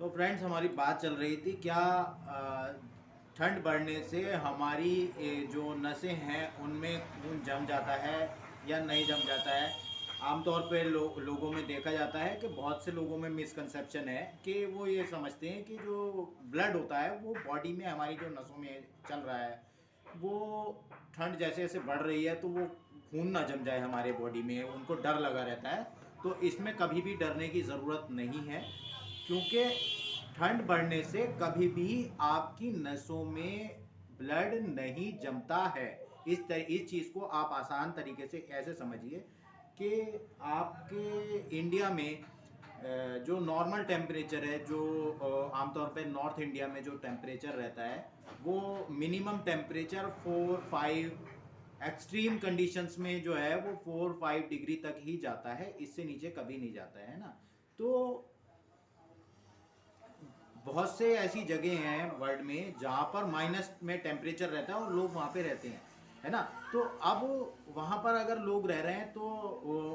तो फ्रेंड्स, हमारी बात चल रही थी क्या ठंड बढ़ने से हमारी जो नसें हैं उनमें खून जम जाता है या नहीं जम जाता है। आमतौर पे लोगों में देखा जाता है कि बहुत से लोगों में मिसकंसेप्शन है कि वो ये समझते हैं कि जो ब्लड होता है वो बॉडी में हमारी जो नसों में चल रहा है, वो ठंड जैसे जैसे बढ़ रही है तो वो खून ना जम जाए हमारे बॉडी में, उनको डर लगा रहता है। तो इसमें कभी भी डरने की ज़रूरत नहीं है, क्योंकि ठंड बढ़ने से कभी भी आपकी नसों में ब्लड नहीं जमता है। इस चीज़ को आप आसान तरीके से ऐसे समझिए कि आपके इंडिया में जो नॉर्मल टेम्परेचर है, जो आमतौर पे नॉर्थ इंडिया में जो टेम्परेचर रहता है, वो मिनिमम टेम्परेचर 4-5, एक्सट्रीम कंडीशंस में जो है वो 4-5 डिग्री तक ही जाता है, इससे नीचे कभी नहीं जाता है ना। तो बहुत से ऐसी जगह हैं वर्ल्ड में जहाँ पर माइनस में टेम्परेचर रहता है और लोग वहाँ पे रहते हैं, है ना। तो अब वहाँ पर अगर लोग रह रहे हैं तो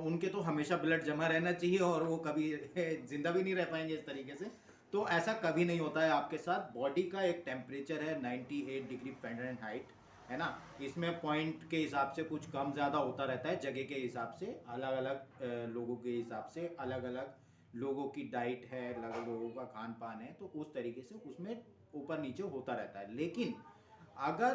उनके तो हमेशा ब्लड जमा रहना चाहिए और वो कभी जिंदा भी नहीं रह पाएंगे इस तरीके से। तो ऐसा कभी नहीं होता है आपके साथ। बॉडी का एक टेम्परेचर है 98 डिग्री फ़ारेनहाइट, है ना। इसमें पॉइंट के हिसाब से कुछ कम ज़्यादा होता रहता है, जगह के हिसाब से, अलग अलग लोगों के हिसाब से, अलग अलग लोगों की डाइट है, अलग लोगों का खान पान है, तो उस तरीके से उसमें ऊपर नीचे होता रहता है। लेकिन अगर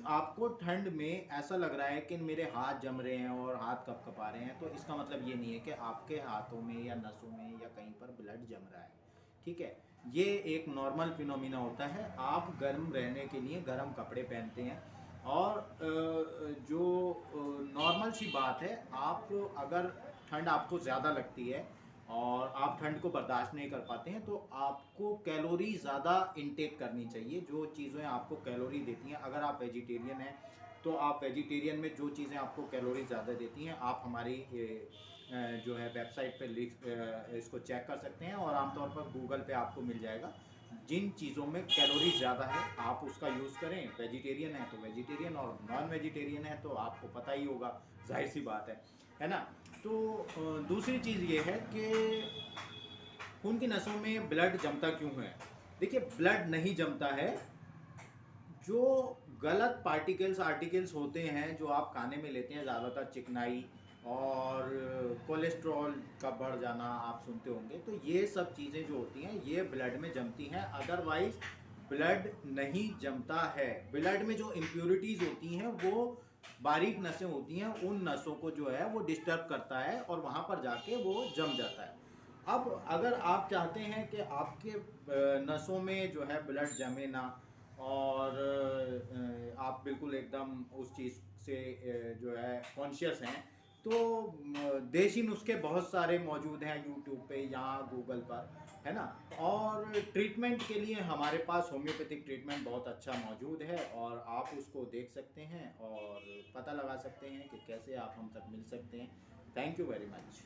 आपको ठंड में ऐसा लग रहा है कि मेरे हाथ जम रहे हैं और हाथ कपकपा रहे हैं, तो इसका मतलब ये नहीं है कि आपके हाथों में या नसों में या कहीं पर ब्लड जम रहा है, ठीक है। ये एक नॉर्मल फिनोमिना होता है। आप गर्म रहने के लिए गर्म कपड़े पहनते हैं और जो नॉर्मल सी बात है, आप अगर ठंड आपको ज़्यादा लगती है और आप ठंड को बर्दाश्त नहीं कर पाते हैं, तो आपको कैलोरी ज़्यादा इंटेक करनी चाहिए। जो चीज़ें आपको कैलोरी देती हैं, अगर आप वेजिटेरियन हैं तो आप वेजिटेरियन में जो चीज़ें आपको कैलोरी ज़्यादा देती हैं, आप हमारी जो है वेबसाइट पे लिख इसको चेक कर सकते हैं और आमतौर पर गूगल पे आपको मिल जाएगा। जिन चीज़ों में कैलोरी ज़्यादा है आप उसका यूज़ करें। वेजिटेरियन है तो वेजिटेरियन, और नॉन वेजिटेरियन है तो आपको पता ही होगा, जाहिर सी बात है ना। तो दूसरी चीज़ ये है कि खून की नसों में ब्लड जमता क्यों है। देखिए, ब्लड नहीं जमता है, जो गलत पार्टिकल्स आर्टिकल्स होते हैं जो आप खाने में लेते हैं, ज़्यादातर चिकनाई और कोलेस्ट्रॉल का बढ़ जाना आप सुनते होंगे, तो ये सब चीज़ें जो होती हैं ये ब्लड में जमती हैं। अदरवाइज ब्लड नहीं जमता है। ब्लड में जो इम्प्योरिटीज़ होती हैं वो बारीक नसें होती हैं, उन नसों को जो है वो डिस्टर्ब करता है और वहाँ पर जाके वो जम जाता है। अब अगर आप चाहते हैं कि आपके नसों में जो है ब्लड जमे ना और आप बिल्कुल एकदम उस चीज़ से जो है कॉन्शियस हैं, तो देसी नुस्खे बहुत सारे मौजूद हैं यूट्यूब पे या गूगल पर, है ना। और ट्रीटमेंट के लिए हमारे पास होम्योपैथिक ट्रीटमेंट बहुत अच्छा मौजूद है और आप उसको देख सकते हैं और पता लगा सकते हैं कि कैसे आप हम तक मिल सकते हैं। Thank you very much.